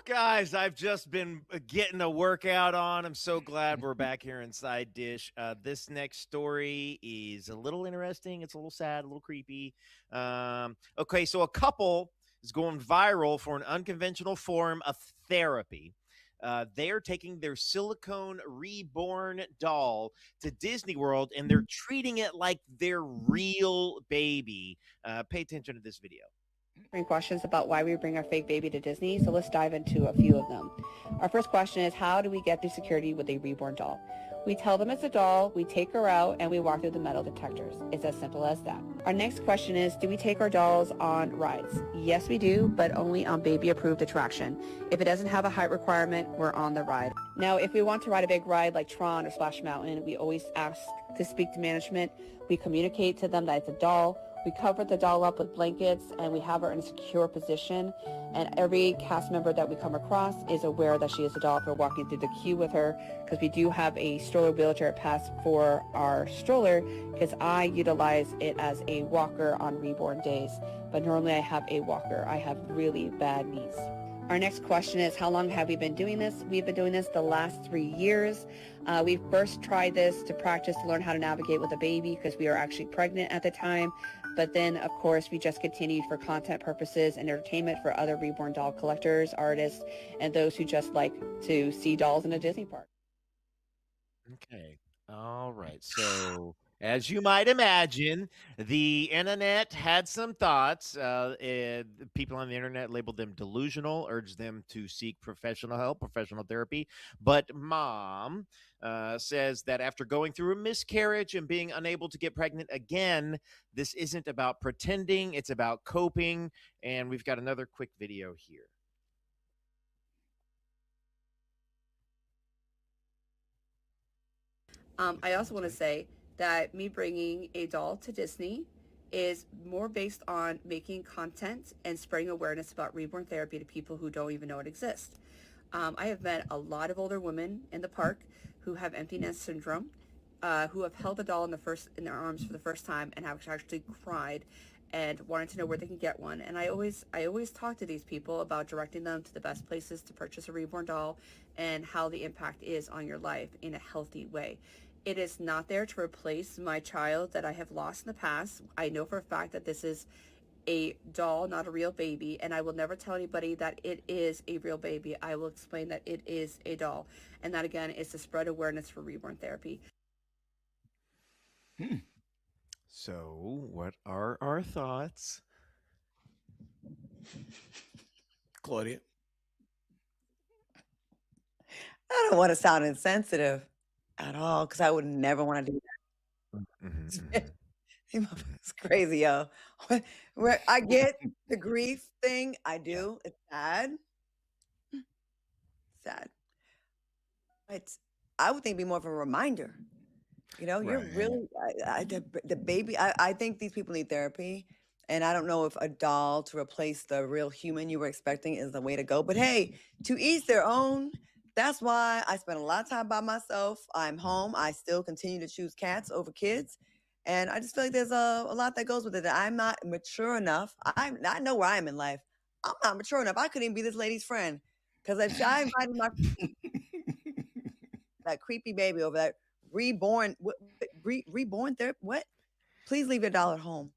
Guys, I've just been getting a workout on. I'm so glad we're back here inside Dish. This next story is a little interesting. It's a little sad, a little creepy. Okay, so a couple is going viral for an unconventional form of therapy. They're taking their silicone reborn doll to Disney World, and they're treating it like their real baby. Pay attention to this video. Questions about why we bring our fake baby to Disney, so let's dive into a few of them. Our first question is, how do we get through security with a reborn doll? We tell them it's a doll, we take her out, and we walk through the metal detectors. It's as simple as that. Our next question is, do we take our dolls on rides? Yes, we do, but only on baby-approved attraction. If it doesn't have a height requirement, we're on the ride. Now, if we want to ride a big ride like Tron or Splash Mountain, we always ask to speak to management. We communicate to them that it's a doll. We cover the doll up with blankets and we have her in a secure position. And every cast member that we come across is aware that she is a doll if we're walking through the queue with her, because we do have a stroller wheelchair pass for our stroller, because I utilize it as a walker on reborn days. But normally I have a walker. I have really bad knees. Our next question is, how long have we been doing this? We've been doing this the last 3 years. We first tried this to practice to learn how to navigate with a baby because we were actually pregnant at the time. But then, of course, we just continued for content purposes and entertainment for other reborn doll collectors, artists, and those who just like to see dolls in a Disney park. Okay. All right. So, as you might imagine, the internet had some thoughts. People on the internet labeled them delusional, urged them to seek professional help, professional therapy. But mom says that after going through a miscarriage and being unable to get pregnant again, this isn't about pretending, it's about coping. And we've got another quick video here. I also want to say that me bringing a doll to Disney is more based on making content and spreading awareness about reborn therapy to people who don't even know it exists. I have met a lot of older women in the park who have empty nest syndrome, who have held a doll in their arms for the first time and have actually cried and wanted to know where they can get one. And I always talk to these people about directing them to the best places to purchase a reborn doll and how the impact is on your life in a healthy way. It is not there to replace my child that I have lost in the past. I know for a fact that this is a doll, not a real baby, and I will never tell anybody that it is a real baby. I will explain that it is a doll, and that again is to spread awareness for reborn therapy. So, what are our thoughts? Claudia? I don't want to sound insensitive at all, because I would never want to do that. It's crazy, yo. I get the grief thing. I do. It's sad. Sad. But I would think it'd be more of a reminder. You know, you're really the baby. I think these people need therapy. And I don't know if a doll to replace the real human you were expecting is the way to go. But hey, to each their own. That's why I spend a lot of time by myself. I'm home. I still continue to choose cats over kids. And I just feel like there's a lot that goes with it. That I'm not mature enough. I know where I am in life. I'm not mature enough. I couldn't even be this lady's friend. Because if I invited my that creepy baby over that reborn therapy, what? Please leave your doll at home.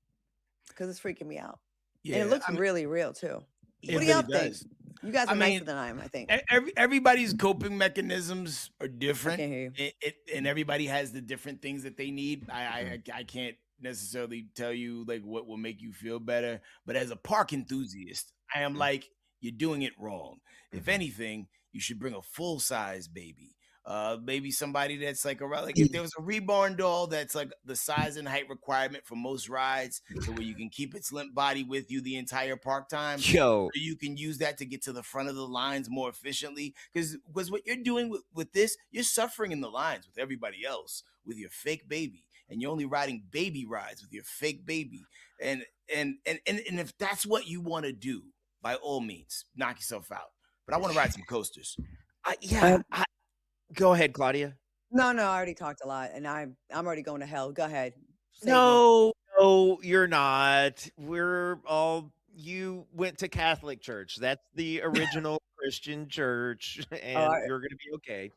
Because it's freaking me out. Yeah, and it looks really real too. What do y'all think? You guys are nicer than I am, I think. Everybody's coping mechanisms are different, I can't hear you. and everybody has the different things that they need. I can't necessarily tell you like what will make you feel better, but as a park enthusiast, I am like, you're doing it wrong. If anything, you should bring a full-size baby. Maybe somebody that's like around, like if there was a reborn doll that's like the size and height requirement for most rides, so where you can keep its limp body with you the entire park time. Yo, you can use that to get to the front of the lines more efficiently. Because what you're doing with this, you're suffering in the lines with everybody else with your fake baby, and you're only riding baby rides with your fake baby. And if that's what you want to do, by all means, knock yourself out. But I want to ride some coasters. Go ahead, Claudia. No, I already talked a lot, and I'm already going to hell. Go ahead. No, you're not. You went to Catholic church. That's the original Christian church, and you're going to be okay.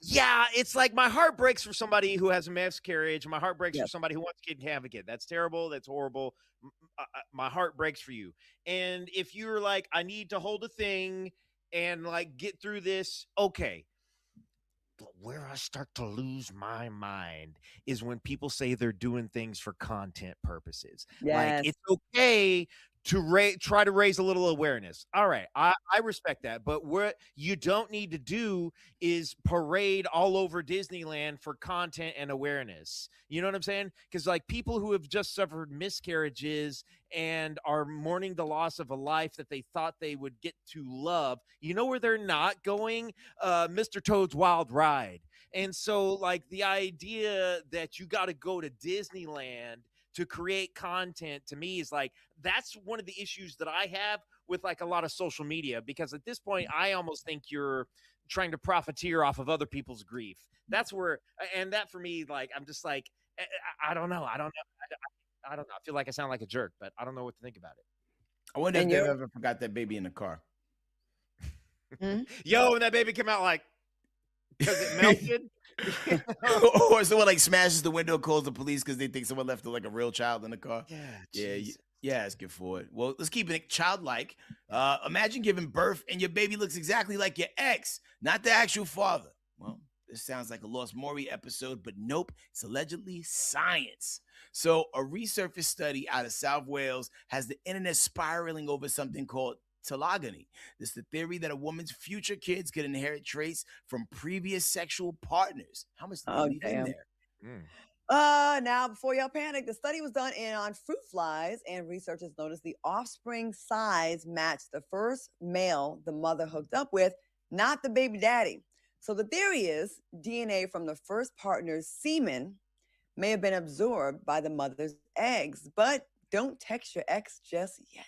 Yeah, it's like my heart breaks for somebody who has a miscarriage. My heart breaks for somebody who wants to have a kid. That's terrible. That's horrible. My heart breaks for you. And if you're like, I need to hold a thing and like get through this, okay. But where I start to lose my mind is when people say they're doing things for content purposes. Yes. Like, it's okay to try to raise a little awareness. All right, I respect that. But what you don't need to do is parade all over Disneyland for content and awareness. You know what I'm saying? Because like people who have just suffered miscarriages and are mourning the loss of a life that they thought they would get to love, you know where they're not going? Mr. Toad's Wild Ride. And so like the idea that you got to go to Disneyland to create content, to me, is like, that's one of the issues that I have with like a lot of social media, because at this point, I almost think you're trying to profiteer off of other people's grief. That's where, and that for me, like, I'm just like, I don't know. I don't know. I don't know. I feel like I sound like a jerk, but I don't know what to think about it. I wonder if they ever forgot that baby in the car. Yo, when that baby came out, like, because it melted. Or someone like smashes the window, calls the police because they think someone left like a real child in the car. Yeah, let's get forward. Well, let's keep it childlike. Imagine giving birth and your baby looks exactly like your ex, not the actual father. Well, this sounds like a Lost Maury episode, but nope, it's allegedly science. So a resurfaced study out of South Wales has the internet spiraling over something called telogamy. This is the theory that a woman's future kids could inherit traits from previous sexual partners. How much do you leave in there? Now, before y'all panic, the study was done on fruit flies, and researchers noticed the offspring size matched the first male the mother hooked up with, not the baby daddy. So the theory is DNA from the first partner's semen may have been absorbed by the mother's eggs, but don't text your ex just yet.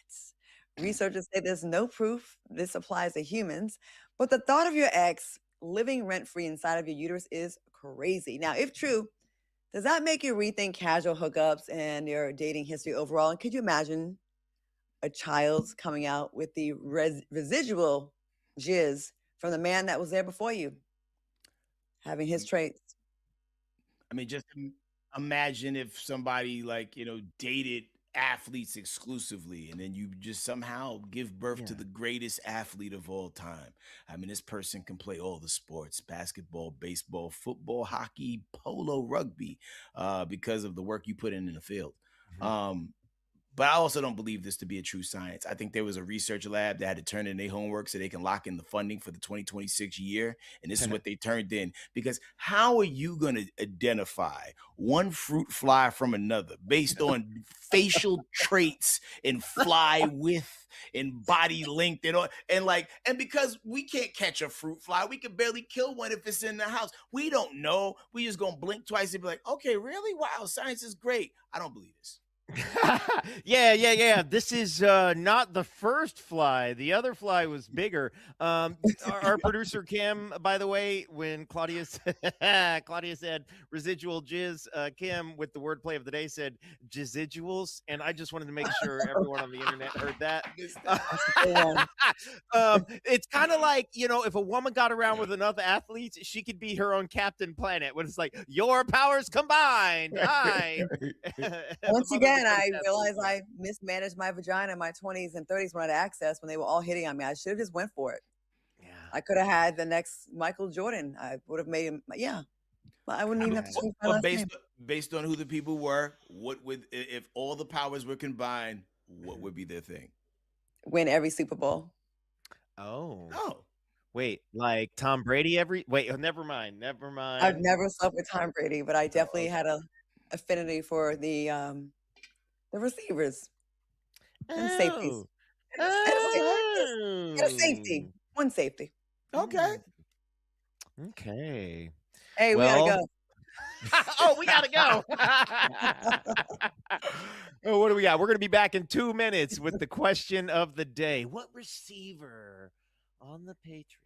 Researchers say there's no proof this applies to humans, but the thought of your ex living rent-free inside of your uterus is crazy. Now, if true, does that make you rethink casual hookups and your dating history overall? And could you imagine a child coming out with the residual jizz from the man that was there before you, having his traits? I mean, just imagine if somebody dated athletes exclusively, and then you just somehow give birth to the greatest athlete of all time. I mean, this person can play all the sports: basketball, baseball, football, hockey, polo, rugby, because of the work you put in the field. But I also don't believe this to be a true science. I think there was a research lab that had to turn in their homework so they can lock in the funding for the 2026 year. And this is what they turned in. Because how are you going to identify one fruit fly from another based on facial traits and fly width and body length and because we can't catch a fruit fly, we can barely kill one if it's in the house. We don't know. We just going to blink twice and be like, okay, really? Wow, science is great. I don't believe this. Yeah. This is not the first fly. The other fly was bigger. Our producer Kim, by the way, when Claudia said residual jizz, Kim, with the wordplay of the day, said jizziduals, and I just wanted to make sure everyone on the internet heard that. It's kind of like, if a woman got around with another athlete, she could be her own Captain Planet. When it's like your powers combined. Hi. Once again, I realized I mismanaged my vagina in my 20s and 30s when I had access, when they were all hitting on me. I should have just went for it. Yeah. I could have had the next Michael Jordan. I would have made him. Yeah. But I wouldn't even have to change my last name. Based on who the people were, what would, if all the powers were combined, what would be their thing? Win every Super Bowl. Oh. Wait, like Tom Brady never mind. I've never slept with Tom Brady, but I definitely had a affinity for the receivers and safeties. And a safety. One safety. Okay. Hey, we gotta go. We gotta go. What do we got? We're gonna be back in 2 minutes with the question of the day. What receiver on the Patriots?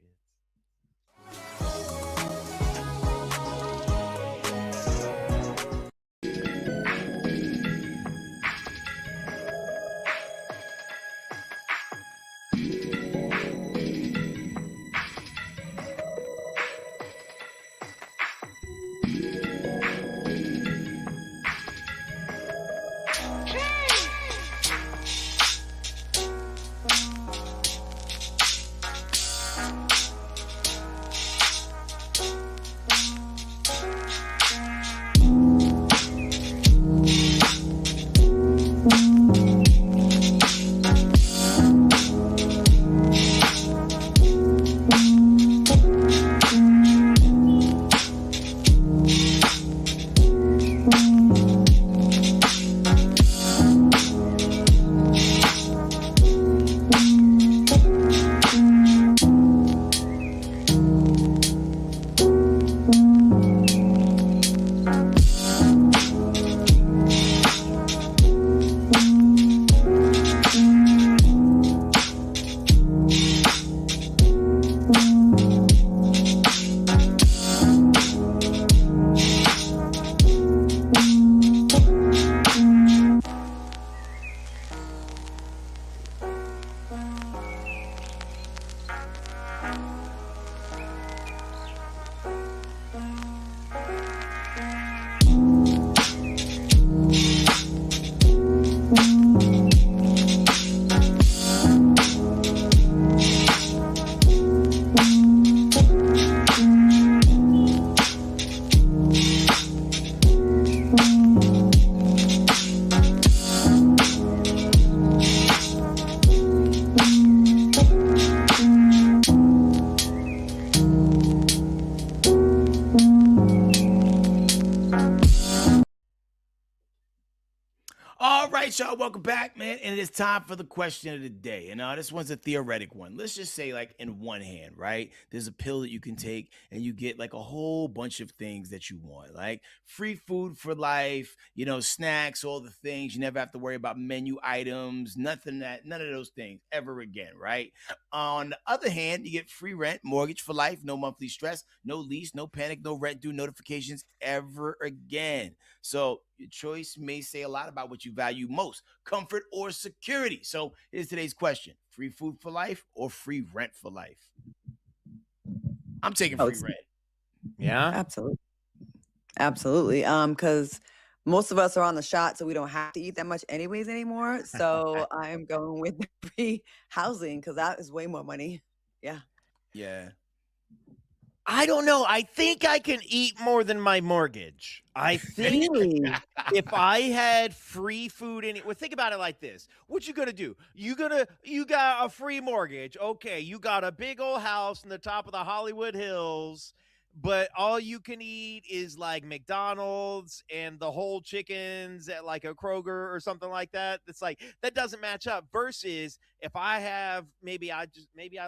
Man, and it's time for the question of the day. And this one's a theoretic one. Let's just say, like, in one hand, right? There's a pill that you can take, and you get like a whole bunch of things that you want, like free food for life, snacks, all the things. You never have to worry about menu items, none of those things ever again, right? On the other hand, you get free rent, mortgage for life, no monthly stress, no lease, no panic, no rent due notifications ever again. So your choice may say a lot about what you value most, comfort or security. So here's today's question: free food for life or free rent for life? I'm taking free rent. Yeah, Absolutely. Because most of us are on the shot, so we don't have to eat that much anyways anymore. So I'm going with the free housing because that is way more money. Yeah. Yeah. I don't know. I think I can eat more than my mortgage. I think if I had free food well, think about it like this. What you gonna do? You got a free mortgage. Okay, you got a big old house in the top of the Hollywood Hills, but all you can eat is like McDonald's and the whole chickens at like a Kroger or something like that. It's like that doesn't match up. Versus if I have maybe I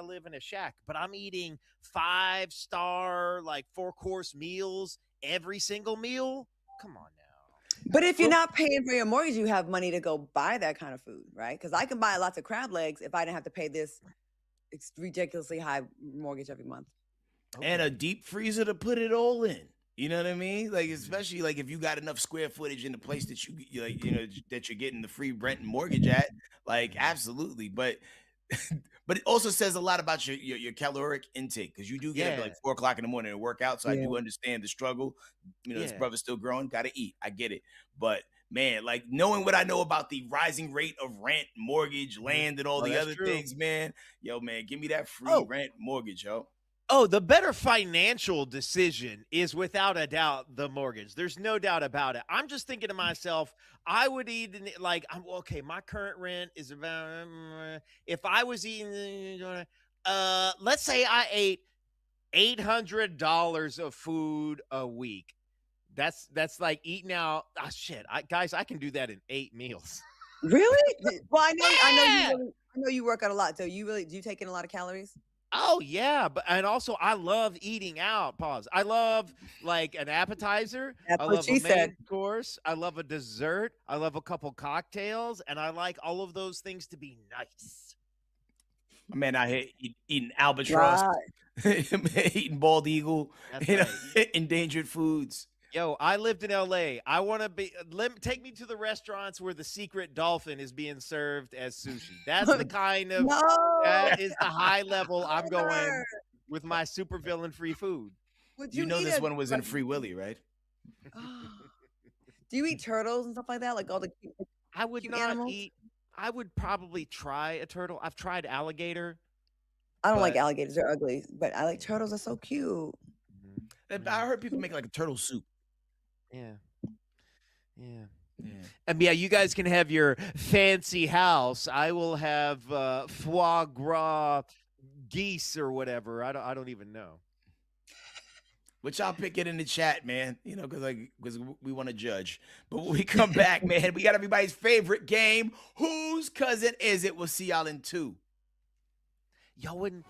live in a shack, but I'm eating 5-star like 4-course meals every single meal. Come on now. But if you're not paying for your mortgage, you have money to go buy that kind of food, right? Because I can buy lots of crab legs if I didn't have to pay this ridiculously high mortgage every month. And a deep freezer to put it all in. You know what I mean? Like, especially like if you got enough square footage in the place that that you're getting the free rent and mortgage at, like, absolutely. But it also says a lot about your caloric intake, because you do get up at like 4 o'clock in the morning to work out. So I do understand the struggle. This brother's still growing, got to eat. I get it. But man, like, knowing what I know about the rising rate of rent, mortgage, land, and all the other things, man, give me that free rent mortgage, yo. Oh, the better financial decision is without a doubt the mortgage. There's no doubt about it. I'm just thinking to myself, I would eat like, okay, my current rent is about, if I was eating, let's say I ate $800 of food a week. That's like eating out. Shit, guys, I can do that in 8 meals. Really? Well, I know you work out a lot. So do you take in a lot of calories? Oh yeah, and also I love eating out. Pause. I love like an appetizer. That's I what love she a main said. course. I love a dessert. I love a couple cocktails, and I like all of those things to be nice. Man, I hate eating albatross, eating bald eagle, endangered foods. Yo, I lived in LA. I want to take me to the restaurants where the secret dolphin is being served as sushi. That's the kind of, that is the high level I'm going with my supervillain free food. You know this one was in Free Willy, right? Do you eat turtles and stuff like that? Like all the I would not animals? I would probably try a turtle. I've tried alligator. I don't like alligators. They're ugly. But I like turtles. They're so cute. I heard people make like a turtle soup. Yeah. And you guys can have your fancy house. I will have foie gras geese or whatever. I don't even know. Which I'll pick it in the chat, man. Because we want to judge. But when we come back, man, we got everybody's favorite game. Whose cousin is it? We'll see y'all in 2. Y'all wouldn't.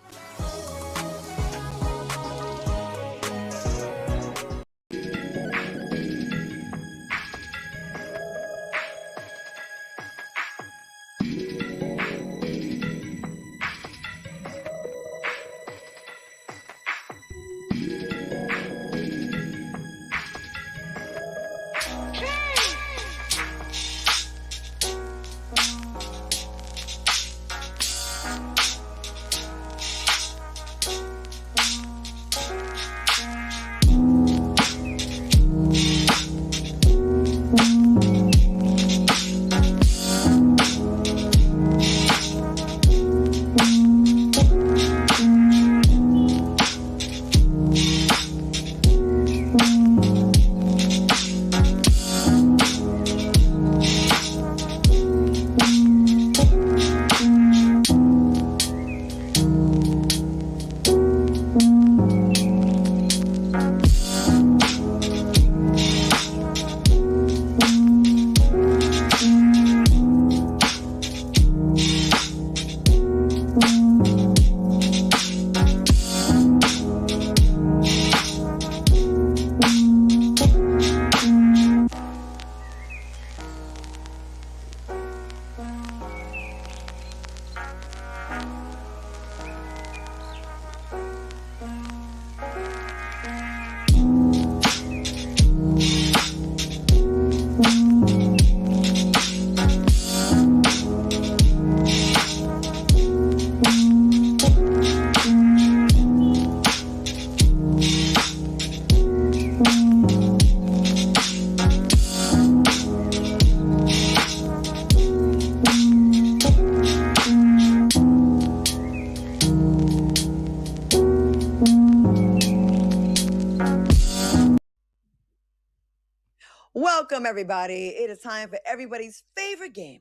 Welcome, everybody. It is time for everybody's favorite game.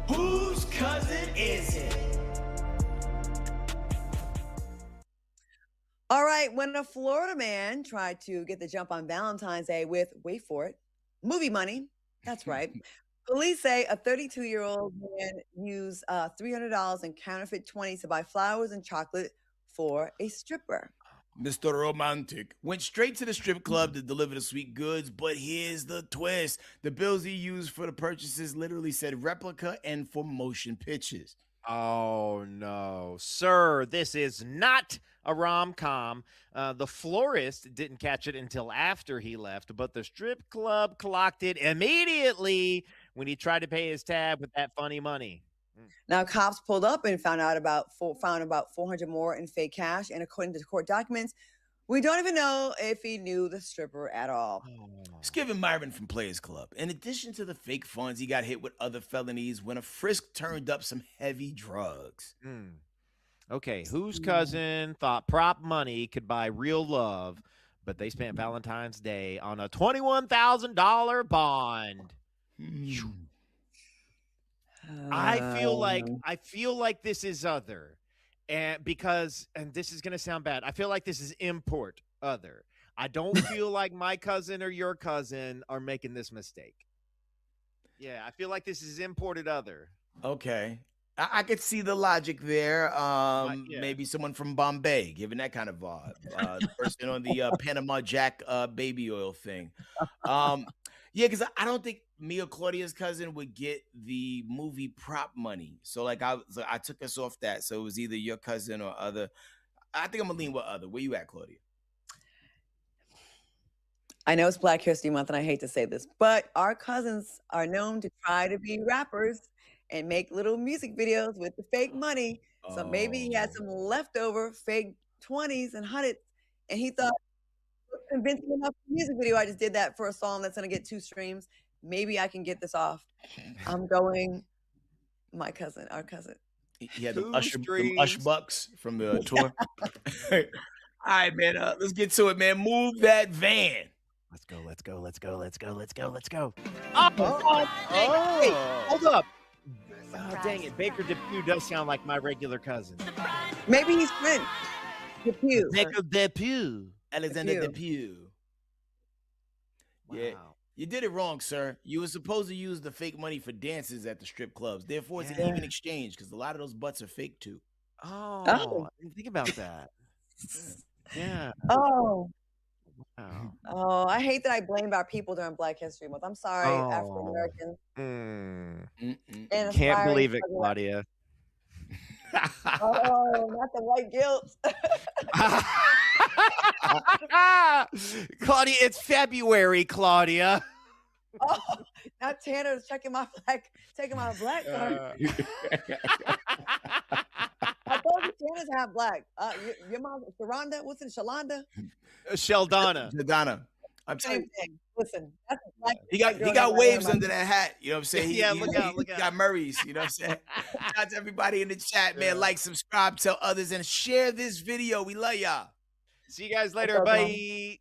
Whose cousin is it? All right, when a Florida man tried to get the jump on Valentine's Day with, wait for it, movie money. That's right. Police say a 32-year-old man used $300 in counterfeit 20s to buy flowers and chocolate for a stripper. Mr. Romantic went straight to the strip club to deliver the sweet goods, but here's the twist. The bills he used for the purchases literally said replica and for motion pictures. Oh, no. Sir, this is not a rom-com. The florist didn't catch it until after he left, but the strip club clocked it immediately when he tried to pay his tab with that funny money. Now, cops pulled up and found about 400 more in fake cash. And according to court documents, we don't even know if he knew the stripper at all. Let's give him Myron from Players Club. In addition to the fake funds, he got hit with other felonies when a frisk turned up some heavy drugs. Okay, whose cousin thought prop money could buy real love, but they spent Valentine's Day on a $21,000 bond? I feel like this is other, and this is gonna sound bad. I feel like this is import other. I don't feel like my cousin or your cousin are making this mistake. Yeah, I feel like this is imported other. Okay. I could see the logic there. Maybe someone from Bombay, given that kind of vibe. The person on the Panama Jack baby oil thing. Yeah, because I don't think me or Claudia's cousin would get the movie prop money. So I took us off that. So it was either your cousin or other. I think I'm gonna lean with other. Where you at, Claudia? I know it's Black History Month, and I hate to say this, but our cousins are known to try to be rappers and make little music videos with the fake money. So maybe he had some leftover fake 20s and 100s, and he thought, convincing enough for a music video. I just did that for a song that's going to get 2 streams. Maybe I can get this off. I'm going my cousin, our cousin. He had the Ush bucks from the tour. All right, man. Let's get to it, man. Move that van. Let's go. Hey, hold up. Oh, dang it. Baker DePew does sound like my regular cousin. Maybe he's French. DePew. Baker DePew. Alexander DePew. Wow. Yeah. You did it wrong, sir. You were supposed to use the fake money for dances at the strip clubs. Therefore, it's an even exchange because a lot of those butts are fake too. Oh, I didn't think about that. Yeah. Oh. Wow. Oh, I hate that I blamed our people during Black History Month. I'm sorry, African Americans. Can't believe it, Claudia. Oh, not the white guilt. Claudia, it's February, Claudia. Oh, now Tanner's taking my black card. I told you Tanner's half black. Your mom, Sharonda, what's it, Shalonda? Sheldonna. Sheldonna. I'm saying, listen, that's a black he got waves under that hat. You know what I'm saying? Yeah, he look out. got Murray's. You know what I'm saying? Shout out to everybody in the chat, man. Like, subscribe, tell others, and share this video. We love y'all. See you guys later. Bye.